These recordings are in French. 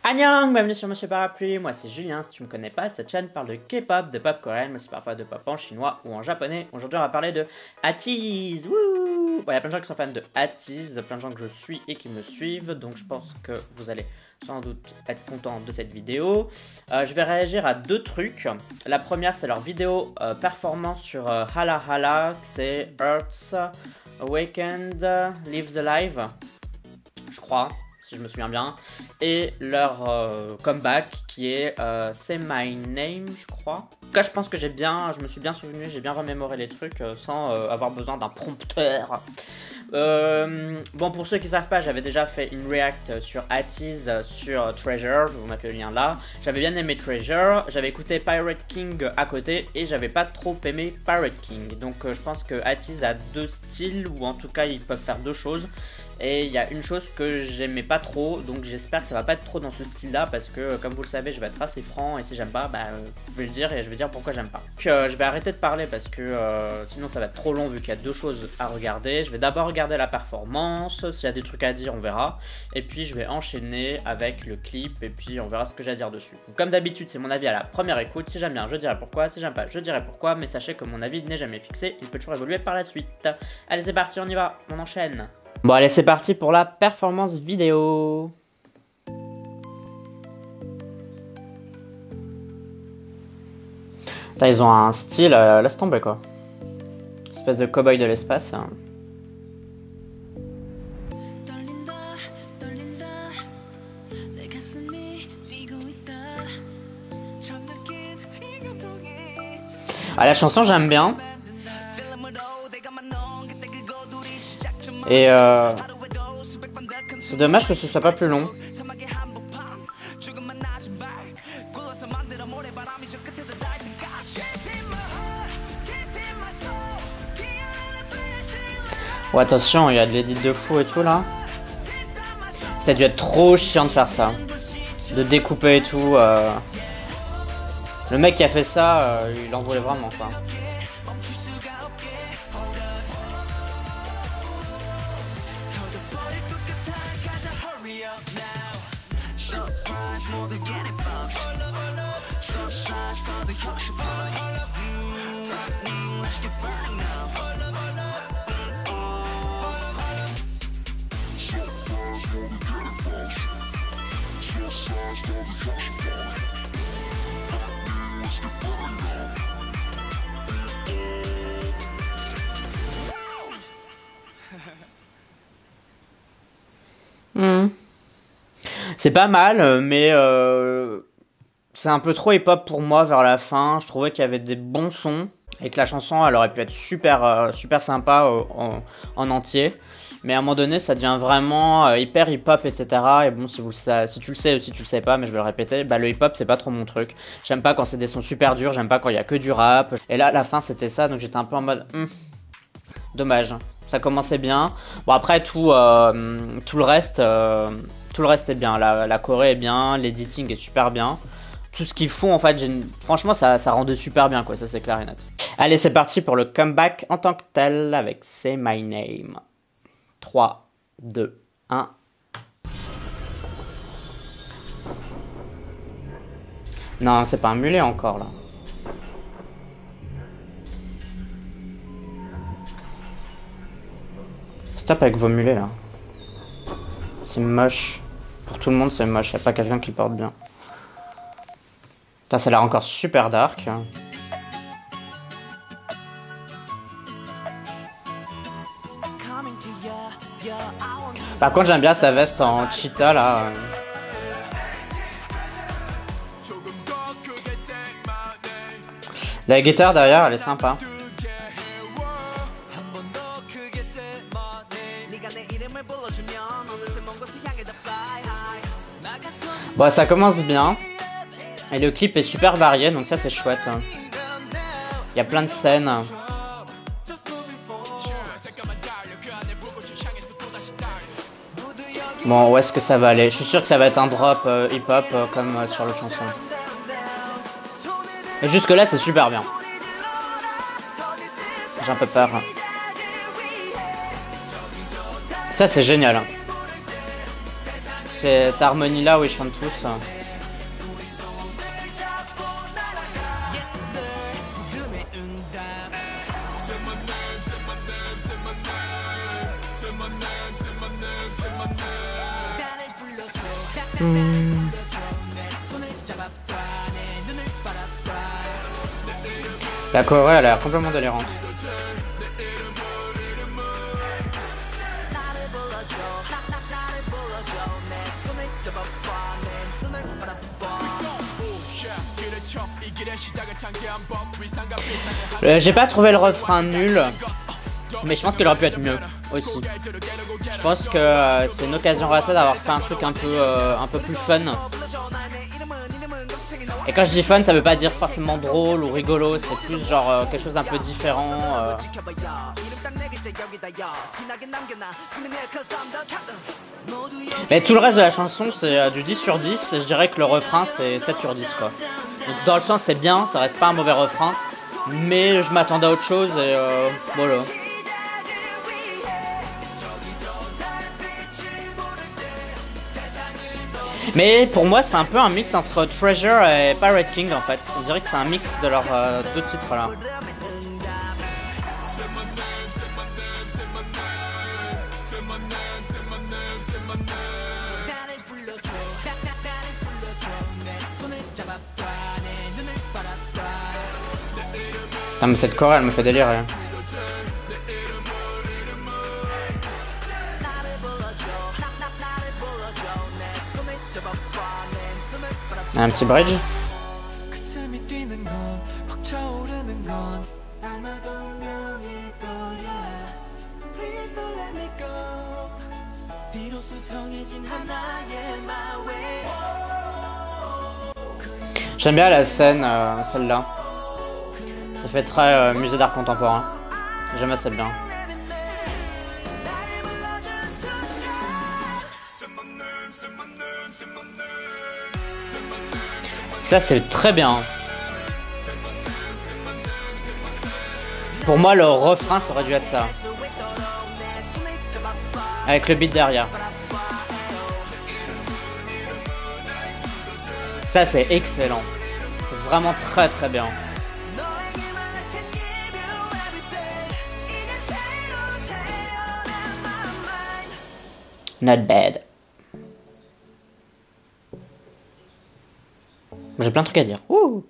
Annyeong, bienvenue sur Monsieur Parapluie, moi c'est Julien, si tu me connais pas, cette chaîne parle de K-pop, de pop coréenne, mais aussi parfois de pop en chinois ou en japonais. Aujourd'hui on va parler de ATEEZ, wouh. Bon, y a plein de gens qui sont fans de ATEEZ, plein de gens que je suis et qui me suivent, donc je pense que vous allez sans doute être content de cette vidéo. Je vais réagir à deux trucs. La première c'est leur vidéo performance sur Hala Hala, c'est Earth's Awakened, Live the Live, je crois. Si je me souviens bien, et leur comeback qui est Say My Name, je crois. En tout cas, je pense que je me suis bien souvenu, j'ai bien remémoré les trucs sans avoir besoin d'un prompteur. Bon, pour ceux qui ne savent pas, j'avais déjà fait une react sur ATEEZ sur Treasure, je vais vous mettre le lien là. J'avais bien aimé Treasure, j'avais écouté Pirate King à côté et j'avais pas trop aimé Pirate King. Donc je pense que ATEEZ a deux styles, ou en tout cas ils peuvent faire deux choses. Et il y a une chose que j'aimais pas trop, donc j'espère que ça va pas être trop dans ce style là, parce que comme vous le savez je vais être assez franc, et si j'aime pas, bah je vais le dire et je vais dire pourquoi j'aime pas. Donc je vais arrêter de parler parce que sinon ça va être trop long vu qu'il y a deux choses à regarder. Je vais d'abord regarder la performance, s'il y a des trucs à dire on verra, et puis je vais enchaîner avec le clip et puis on verra ce que j'ai à dire dessus. Donc, comme d'habitude c'est mon avis à la première écoute, si j'aime bien je dirai pourquoi, si j'aime pas je dirai pourquoi, mais sachez que mon avis n'est jamais fixé, il peut toujours évoluer par la suite. Allez c'est parti, on y va, on enchaîne. Bon allez c'est parti pour la performance vidéo. Putain, ils ont un style, laisse tomber quoi. Espèce de cow-boy de l'espace. Ah, la chanson j'aime bien. Et c'est dommage que ce soit pas plus long. Oh attention, il y a de l'édit de fou et tout là. Ça a dû être trop chiant de faire ça. De découper et tout. Le mec qui a fait ça, il en voulait vraiment quoi. C'est pas mal, mais c'est un peu trop hip-hop pour moi vers la fin. Je trouvais qu'il y avait des bons sons et que la chanson elle aurait pu être super sympa en entier. Mais à un moment donné, ça devient vraiment hyper hip-hop, etc. Et bon, si tu le sais ou si tu le sais pas, mais je vais le répéter, bah le hip-hop c'est pas trop mon truc. J'aime pas quand c'est des sons super durs, j'aime pas quand il y a que du rap. Et là, à la fin c'était ça, donc j'étais un peu en mode dommage. Ça commençait bien. Bon après tout le reste est bien. La Corée est bien, l'editing est super bien. Tout ce qu'ils font en fait, franchement ça rendait super bien quoi, ça c'est clair et net. Allez c'est parti pour le comeback en tant que tel avec Say My Name. 3, 2, 1. Non c'est pas un mulet encore là. Stop avec vos mulets là. C'est moche. Pour tout le monde c'est moche, y'a pas quelqu'un qui porte bien. Putain ça a l'air encore super dark. Par contre j'aime bien sa veste en cheetah là. La guitare derrière elle est sympa. Bon ça commence bien. Et le clip est super varié donc ça c'est chouette. Il y a plein de scènes. Bon, où est-ce que ça va aller? Je suis sûr que ça va être un drop hip-hop comme sur le chanson. Et jusque là, c'est super bien. J'ai un peu peur. Ça, c'est génial. Cette harmonie là où ils chantent tous. La choré elle a l'air complètement délirante. J'ai pas trouvé le refrain nul, mais je pense qu'il aurait pu être mieux aussi. Je pense que c'est une occasion ratée d'avoir fait un truc un peu plus fun. Et quand je dis fun, ça veut pas dire forcément drôle ou rigolo, c'est plus genre quelque chose d'un peu différent. Mais tout le reste de la chanson, c'est du 10 sur 10, et je dirais que le refrain, c'est 7 sur 10, quoi. Donc dans le sens, c'est bien, ça reste pas un mauvais refrain, mais je m'attendais à autre chose, et voilà. Mais pour moi, c'est un peu un mix entre Treasure et Pirate King, en fait. On dirait que c'est un mix de leurs deux titres, là. Putain, mais cette chorale elle me fait délirer. Un petit bridge. J'aime bien la scène, celle-là. Ça fait très musée d'art contemporain. J'aime assez bien. Ça c'est très bien. Pour moi le refrain ça aurait dû être ça. Avec le beat derrière. Ça c'est excellent. C'est vraiment très très bien. Not bad. J'ai plein de trucs à dire. Ouh.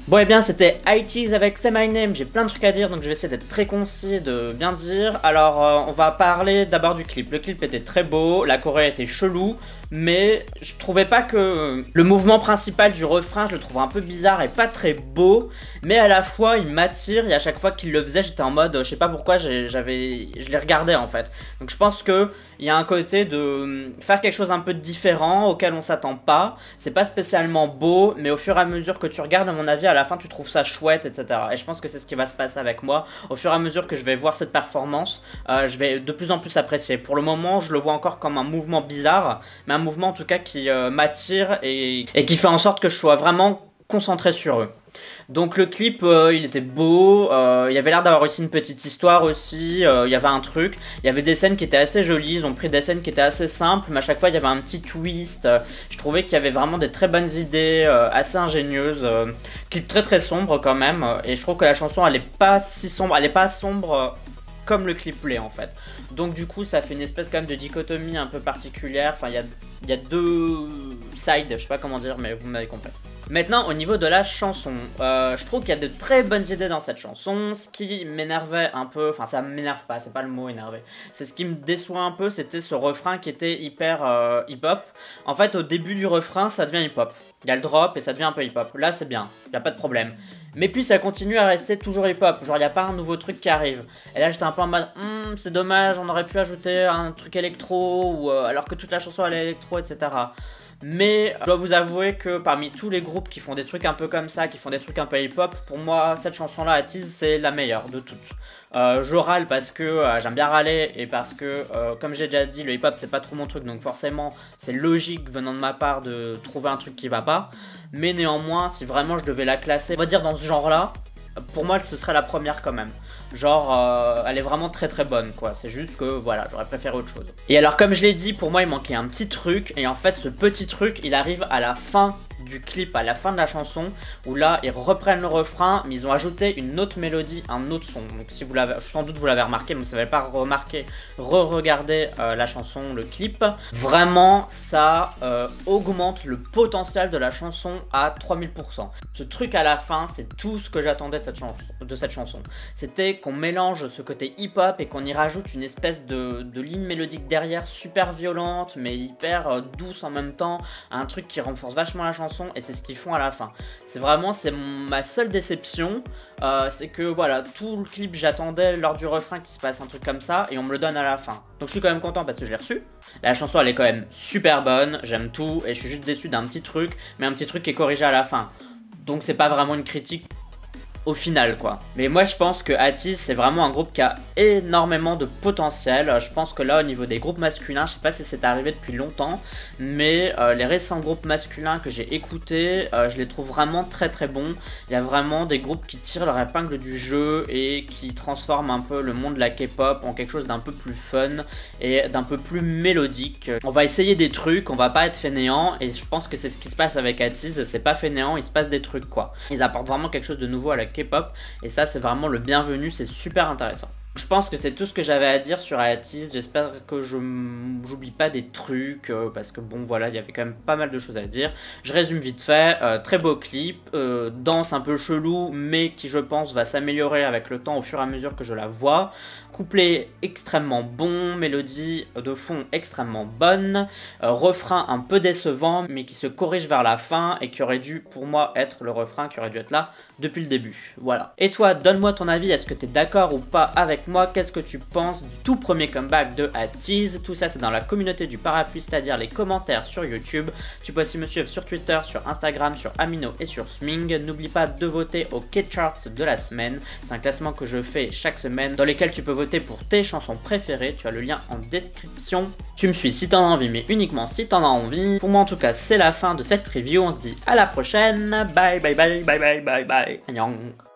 Bon et bien c'était IT's avec Say My Name, j'ai plein de trucs à dire donc je vais essayer d'être très concis et de bien dire. Alors on va parler d'abord du clip. Le clip était très beau, la choré était chelou, mais je trouvais pas que le mouvement principal du refrain, je le trouvais un peu bizarre et pas très beau, mais à la fois il m'attire et à chaque fois qu'il le faisait j'étais en mode, je sais pas pourquoi je les regardais en fait. Donc je pense que il y a un côté de faire quelque chose un peu différent auquel on s'attend pas. C'est pas spécialement beau, mais au fur et à mesure que tu regardes, à mon avis, à la fin tu trouves ça chouette, etc. Et je pense que c'est ce qui va se passer avec moi. Au fur et à mesure que je vais voir cette performance, je vais de plus en plus apprécier. Pour le moment, je le vois encore comme un mouvement bizarre, mais un mouvement en tout cas qui m'attire et qui fait en sorte que je sois vraiment concentré sur eux. Donc le clip il était beau, il y avait l'air d'avoir aussi une petite histoire aussi, il y avait un truc, il y avait des scènes qui étaient assez jolies, ils ont pris des scènes qui étaient assez simples, mais à chaque fois il y avait un petit twist, je trouvais qu'il y avait vraiment des très bonnes idées, assez ingénieuses, clip très très sombre quand même, et je trouve que la chanson elle est pas si sombre, elle est pas sombre comme le clip l'est en fait. Donc du coup ça fait une espèce quand même de dichotomie un peu particulière, enfin il y a deux sides, je sais pas comment dire mais vous m'avez compris. Maintenant au niveau de la chanson, je trouve qu'il y a de très bonnes idées dans cette chanson. Ce qui m'énervait un peu, enfin ça m'énerve pas, c'est pas le mot énervé, c'est ce qui me déçoit un peu, c'était ce refrain qui était hyper hip-hop. En fait au début du refrain ça devient hip-hop, il y a le drop et ça devient un peu hip-hop, là c'est bien, il n'y a pas de problème. Mais puis ça continue à rester toujours hip-hop, genre il n'y a pas un nouveau truc qui arrive. Et là j'étais un peu en mode, c'est dommage, on aurait pu ajouter un truc électro, ou alors que toute la chanson elle est électro, etc. Mais je dois vous avouer que parmi tous les groupes qui font des trucs un peu comme ça, qui font des trucs un peu hip-hop, pour moi cette chanson-là, Attise, c'est la meilleure de toutes. Je râle parce que j'aime bien râler et parce que, comme j'ai déjà dit, le hip-hop c'est pas trop mon truc, donc forcément c'est logique venant de ma part de trouver un truc qui va pas. Mais néanmoins, si vraiment je devais la classer, on va dire dans ce genre-là, pour moi ce serait la première quand même. Genre, elle est vraiment très très bonne quoi. C'est juste que voilà, j'aurais préféré autre chose. Et alors comme je l'ai dit, pour moi il manquait un petit truc. Et en fait ce petit truc il arrive à la fin du clip, à la fin de la chanson, où là ils reprennent le refrain, mais ils ont ajouté une autre mélodie, un autre son. Donc si vous l'avez, sans doute vous l'avez remarqué, mais vous ne savez pas remarqué, re-regardez la chanson, le clip. Vraiment ça augmente le potentiel de la chanson à 3000%. Ce truc à la fin, c'est tout ce que j'attendais de cette chanson. C'était qu'on mélange ce côté hip-hop et qu'on y rajoute une espèce de ligne mélodique derrière, super violente, mais hyper douce en même temps, un truc qui renforce vachement la chanson. Et c'est ce qu'ils font à la fin. C'est ma seule déception, c'est que voilà, tout le clip j'attendais lors du refrain qu'il se passe un truc comme ça et on me le donne à la fin. Donc je suis quand même content parce que je l'ai reçu. La chanson elle est quand même super bonne, j'aime tout et je suis juste déçu d'un petit truc, mais un petit truc qui est corrigé à la fin. Donc c'est pas vraiment une critique au final quoi. Mais moi je pense que Atiz c'est vraiment un groupe qui a énormément de potentiel. Je pense que là au niveau des groupes masculins, je sais pas si c'est arrivé depuis longtemps, mais les récents groupes masculins que j'ai écoutés, je les trouve vraiment très très bons. Il y a vraiment des groupes qui tirent leur épingle du jeu et qui transforment un peu le monde de la K-pop en quelque chose d'un peu plus fun et d'un peu plus mélodique. On va essayer des trucs, on va pas être fainéant et je pense que c'est ce qui se passe avec Atiz, c'est pas fainéant, il se passe des trucs quoi. Ils apportent vraiment quelque chose de nouveau à la K-pop et ça c'est vraiment le bienvenu, c'est super intéressant. Je pense que c'est tout ce que j'avais à dire sur Atiz, j'espère que j'oublie pas des trucs parce que bon voilà, il y avait quand même pas mal de choses à dire. Je résume vite fait, très beau clip, danse un peu chelou mais qui je pense va s'améliorer avec le temps au fur et à mesure que je la vois. Couplet extrêmement bon, mélodie de fond extrêmement bonne, refrain un peu décevant mais qui se corrige vers la fin et qui aurait dû pour moi être le refrain qui aurait dû être là depuis le début. Voilà. Et toi, donne-moi ton avis, est-ce que tu es d'accord ou pas avec moi? Qu'est-ce que tu penses du tout premier comeback de Atiz? Tout ça c'est dans la communauté du parapluie, c'est-à-dire les commentaires sur YouTube. Tu peux aussi me suivre sur Twitter, sur Instagram, sur Amino et sur Sming. N'oublie pas de voter au K-Charts de la semaine. C'est un classement que je fais chaque semaine dans lequel tu peux voter pour tes chansons préférées. Tu as le lien en description. Tu me suis si t'en as envie, mais uniquement si t'en as envie. Pour moi en tout cas c'est la fin de cette review. On se dit à la prochaine. Bye bye bye bye bye bye bye. Annyeong.